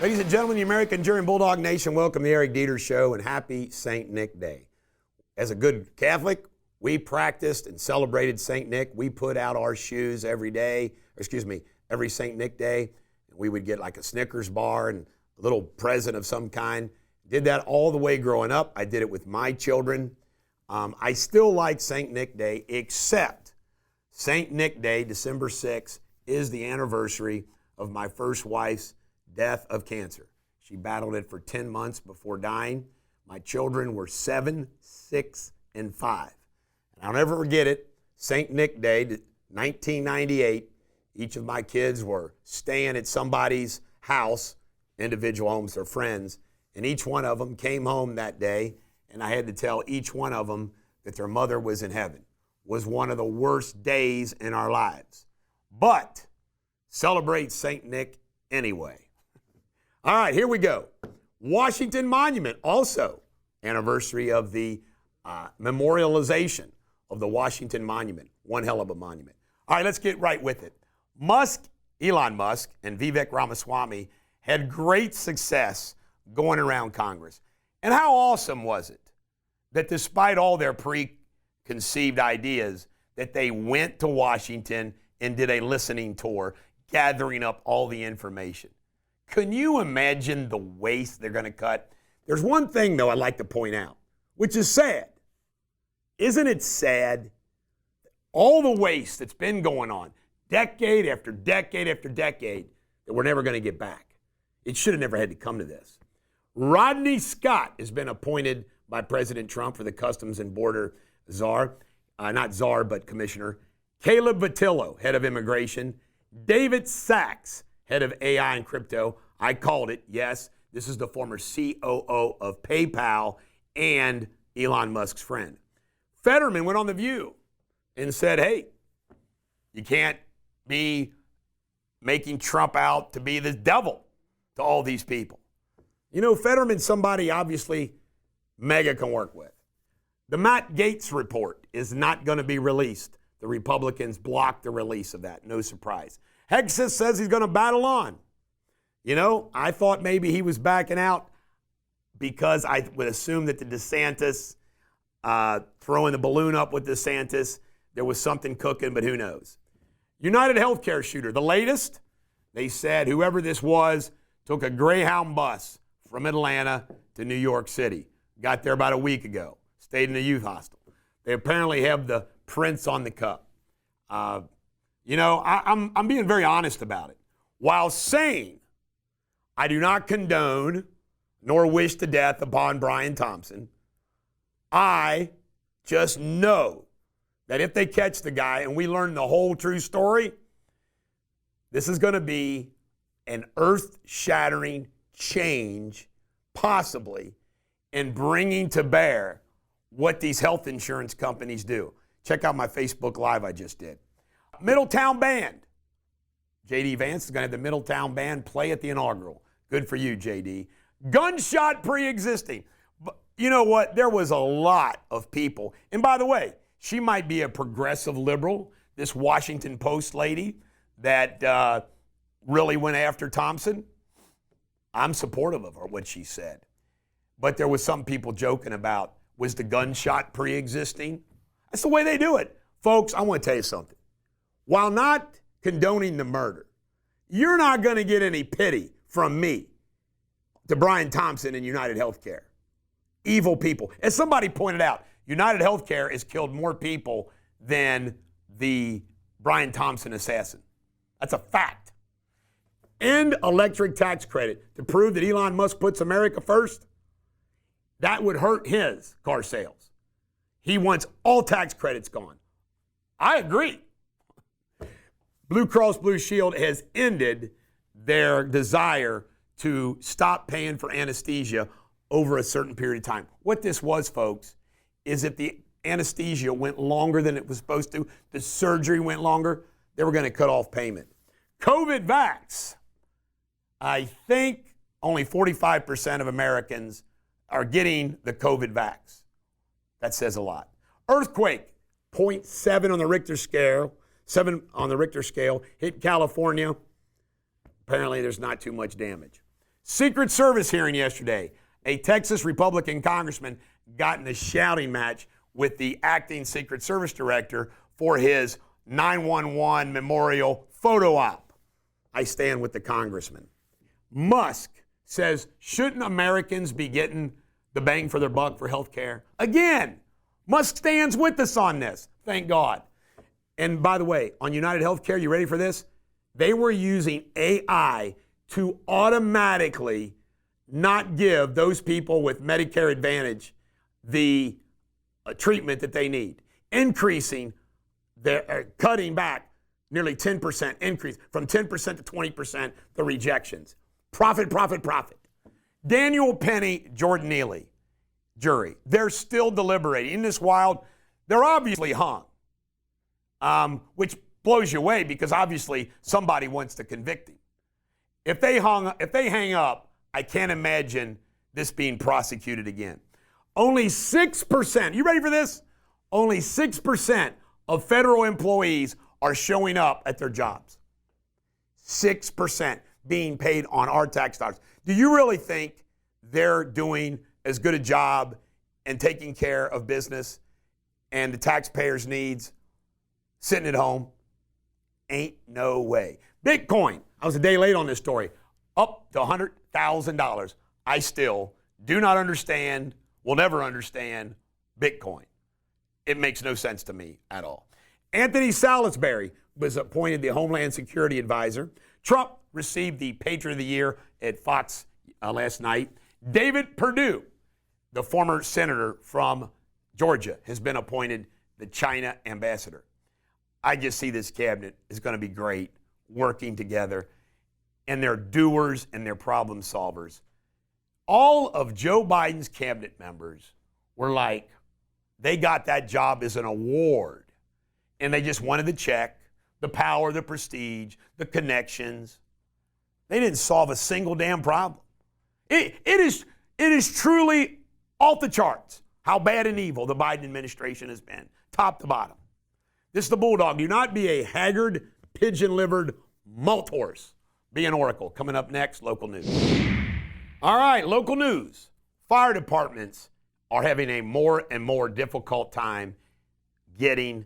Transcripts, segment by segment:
Ladies and gentlemen, the American Enduring Bulldog Nation, welcome to the Eric Deters Show and happy St. Nick Day. As a good Catholic, we practiced and celebrated St. Nick. We put out our shoes every St. Nick Day. And we would get like a Snickers bar and a little present of some kind. Did that all the way growing up. I did it with my children. I still like St. Nick Day, except St. Nick Day, December 6th, is the anniversary of my first wife's death of cancer. She battled it for 10 months before dying. My children were 7, 6, and 5. And I'll never forget it. St. Nick Day, 1998, each of my kids were staying at somebody's house, individual homes, their friends, and each one of them came home that day, and I had to tell each one of them that their mother was in heaven. It was one of the worst days in our lives. But celebrate St. Nick anyway. All right, here we go. Washington Monument, also anniversary of the memorialization of the Washington Monument. One hell of a monument. All right, let's get right with it. Elon Musk, and Vivek Ramaswamy had great success going around Congress. And how awesome was it that despite all their preconceived ideas, that they went to Washington and did a listening tour, gathering up all the information. Can you imagine the waste they're going to cut? There's one thing, though, I'd like to point out, which is sad. Isn't it sad? All the waste that's been going on, decade after decade after decade, that we're never going to get back. It should have never had to come to this. Rodney Scott has been appointed by President Trump for the Customs and Border Czar, not czar, but commissioner. Caleb Vittillo, head of immigration. David Sachs, head of AI and crypto. I called it, yes. This is the former COO of PayPal and Elon Musk's friend. Fetterman went on The View and said, hey, you can't be making Trump out to be the devil to all these people. You know, Fetterman's somebody obviously Mega can work with. The Matt Gaetz report is not going to be released. The Republicans blocked the release of that. No surprise. Hexus says he's going to battle on. You know, I thought maybe he was backing out because I would assume that the DeSantis, throwing the balloon up with DeSantis, there was something cooking, but who knows. United Healthcare shooter, the latest, they said whoever this was took a Greyhound bus from Atlanta to New York City. Got there about a week ago. Stayed in a youth hostel. They apparently have the prints on the cup. You know, I'm being very honest about it. While saying I do not condone nor wish the death upon Brian Thompson, I just know that if they catch the guy and we learn the whole true story, this is going to be an earth-shattering change, possibly, in bringing to bear what these health insurance companies do. Check out my Facebook Live I just did. Middletown Band. J.D. Vance is going to have the Middletown Band play at the inaugural. Good for you, J.D. Gunshot pre-existing. But you know what? There was a lot of people. And by the way, she might be a progressive liberal, this Washington Post lady that really went after Thompson. I'm supportive of her, what she said. But there was some people joking about, was the gunshot pre-existing? That's the way they do it. Folks, I want to tell you something. While not condoning the murder, you're not going to get any pity from me to Brian Thompson and United Healthcare. Evil people. As somebody pointed out, United Healthcare has killed more people than the Brian Thompson assassin. That's a fact. End electric tax credit to prove that Elon Musk puts America first. That would hurt his car sales. He wants all tax credits gone. I agree. Blue Cross Blue Shield has ended their desire to stop paying for anesthesia over a certain period of time. What this was, folks, is if the anesthesia went longer than it was supposed to, the surgery went longer, they were going to cut off payment. COVID vax. I think only 45% of Americans are getting the COVID vax. That says a lot. Earthquake, 0.7 on the Richter scale, 7 on the Richter scale, hit California. Apparently there's not too much damage. Secret Service hearing yesterday. A Texas Republican congressman got in a shouting match with the acting Secret Service director for his 911 memorial photo op. I stand with the congressman. Musk says, shouldn't Americans be getting the bang for their buck for health care? Again, Musk stands with us on this. Thank God. And by the way, on United Healthcare, you ready for this? They were using AI to automatically not give those people with Medicare Advantage the treatment that they need, cutting back nearly 10% increase, from 10% to 20%, the rejections. Profit, profit, profit. Daniel Penny, Jordan Neely, jury. They're still deliberating. Isn't this wild? They're obviously hung, which blows you away because obviously somebody wants to convict him. If they hang up, I can't imagine this being prosecuted again. Only 6%, you ready for this? Only 6% of federal employees are showing up at their jobs. 6% being paid on our tax dollars. Do you really think they're doing as good a job and taking care of business and the taxpayers' needs sitting at home? Ain't no way. Bitcoin, I was a day late on this story, up to $100,000. I still do not understand, will never understand Bitcoin. It makes no sense to me at all. Anthony Salisbury was appointed the Homeland Security Advisor. Trump received the Patriot of the Year at Fox last night. David Perdue, the former senator from Georgia, has been appointed the China ambassador. I just see this cabinet is going to be great, working together, and they're doers and they're problem solvers. All of Joe Biden's cabinet members were like, they got that job as an award, and they just wanted the check, the power, the prestige, the connections. They didn't solve a single damn problem. It is truly off the charts how bad and evil the Biden administration has been, top to bottom. This is the Bulldog. Do not be a haggard, pigeon-livered malt horse. Be an oracle. Coming up next, local news. All right, local news. Fire departments are having a more and more difficult time getting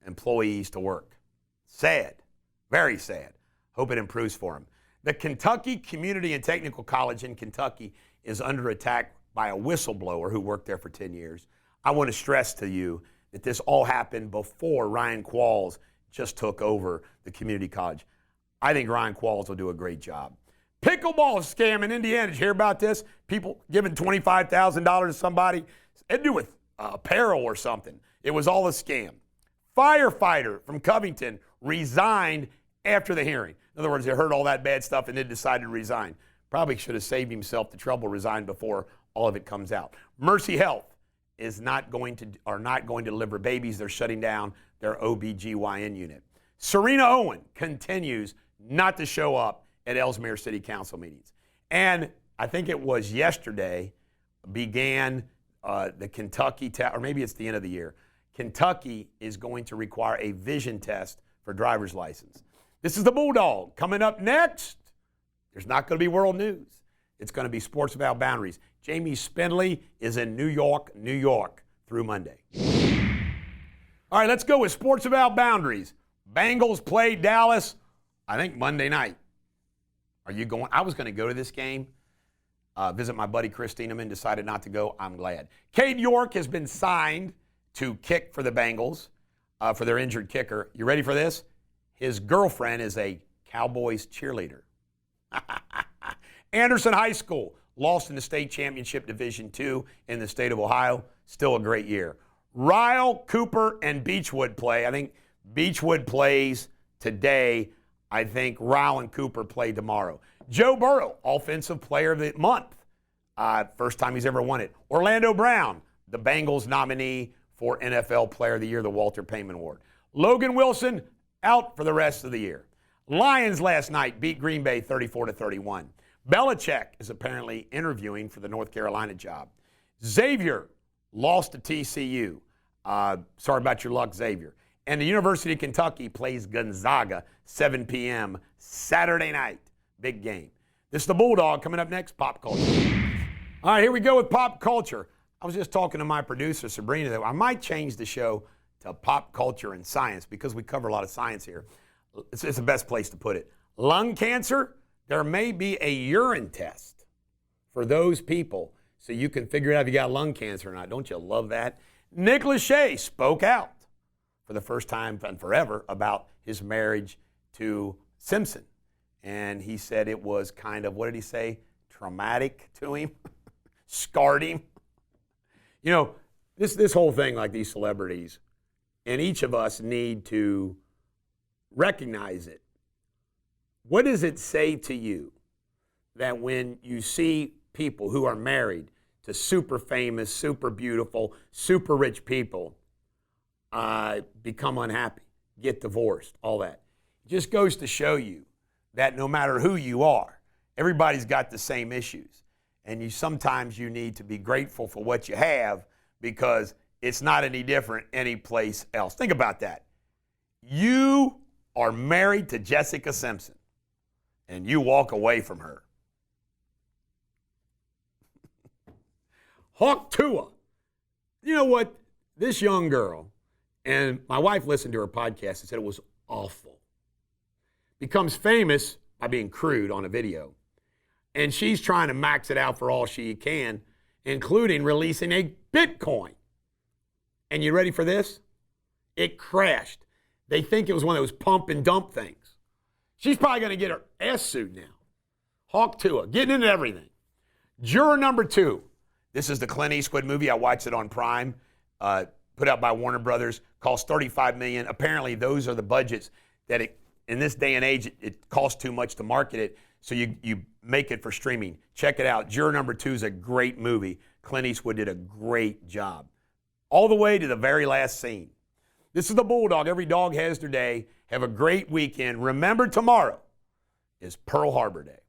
employees to work. Sad, very sad. Hope it improves for them. The Kentucky Community and Technical College in Kentucky is under attack by a whistleblower who worked there for 10 years. I want to stress to you that this all happened before Ryan Qualls just took over the community college. I think Ryan Qualls will do a great job. Pickleball scam in Indiana. Did you hear about this? People giving $25,000 to somebody. It had to do with apparel or something. It was all a scam. Firefighter from Covington resigned after the hearing. In other words, they heard all that bad stuff and then decided to resign. Probably should have saved himself the trouble, resigned before all of it comes out. Mercy Health is not going to deliver babies. They're shutting down their OBGYN unit. Serena Owen continues not to show up at Ellesmere City Council meetings. And I think it was yesterday began the Kentucky test, or maybe it's the end of the year. Kentucky is going to require a vision test for driver's license. This is the Bulldog. Coming up next, there's not going to be world news. It's going to be Sports Without Boundaries. Jamie Spindley is in New York through Monday. All right, let's go with Sports Without Boundaries. Bengals play Dallas, I think Monday night. Are you going? I was going to go to this game, visit my buddy Chris Steeneman, decided not to go. I'm glad. Cade York has been signed to kick for the Bengals for their injured kicker. You ready for this? His girlfriend is a Cowboys cheerleader. Anderson High School lost in the state championship Division II in the state of Ohio. Still a great year. Ryle, Cooper, and Beechwood play. I think Beechwood plays today. I think Ryle and Cooper play tomorrow. Joe Burrow, Offensive Player of the Month. First time he's ever won it. Orlando Brown, the Bengals nominee for NFL Player of the Year, the Walter Payton Award. Logan Wilson, out for the rest of the year. Lions last night beat Green Bay 34-31. Belichick is apparently interviewing for the North Carolina job. Xavier lost to TCU. Sorry about your luck, Xavier. And the University of Kentucky plays Gonzaga, 7 p.m. Saturday night. Big game. This is the Bulldog coming up next, Pop Culture. All right, here we go with Pop Culture. I was just talking to my producer, Sabrina, that I might change the show to Pop Culture and Science because we cover a lot of science here. It's the best place to put it. Lung cancer, there may be a urine test for those people so you can figure out if you got lung cancer or not. Don't you love that? Nick Lachey spoke out for the first time and forever about his marriage to Simpson. And he said it was kind of, what did he say, traumatic to him, scarred him. You know, this whole thing, like these celebrities, and each of us need to recognize it. What does it say to you that when you see people who are married to super famous, super beautiful, super rich people become unhappy, get divorced, all that? It just goes to show you that no matter who you are, everybody's got the same issues. And sometimes you need to be grateful for what you have because it's not any different anyplace else. Think about that. You are married to Jessica Simpson, and you walk away from her. Hawk Tua. You know what? This young girl, and my wife listened to her podcast and said it was awful, becomes famous by being crude on a video. And she's trying to max it out for all she can, including releasing a Bitcoin. And you ready for this? It crashed. They think it was one of those pump and dump things. She's probably going to get her ass sued now. Hawk Tua, getting into everything. Juror number 2. This is the Clint Eastwood movie. I watched it on Prime, put out by Warner Brothers. Cost $35 million. Apparently, those are the budgets that in this day and age, it costs too much to market it. So you make it for streaming. Check it out. Juror number 2 is a great movie. Clint Eastwood did a great job. All the way to the very last scene. This is the Bulldog. Every dog has their day. Have a great weekend. Remember, tomorrow is Pearl Harbor Day.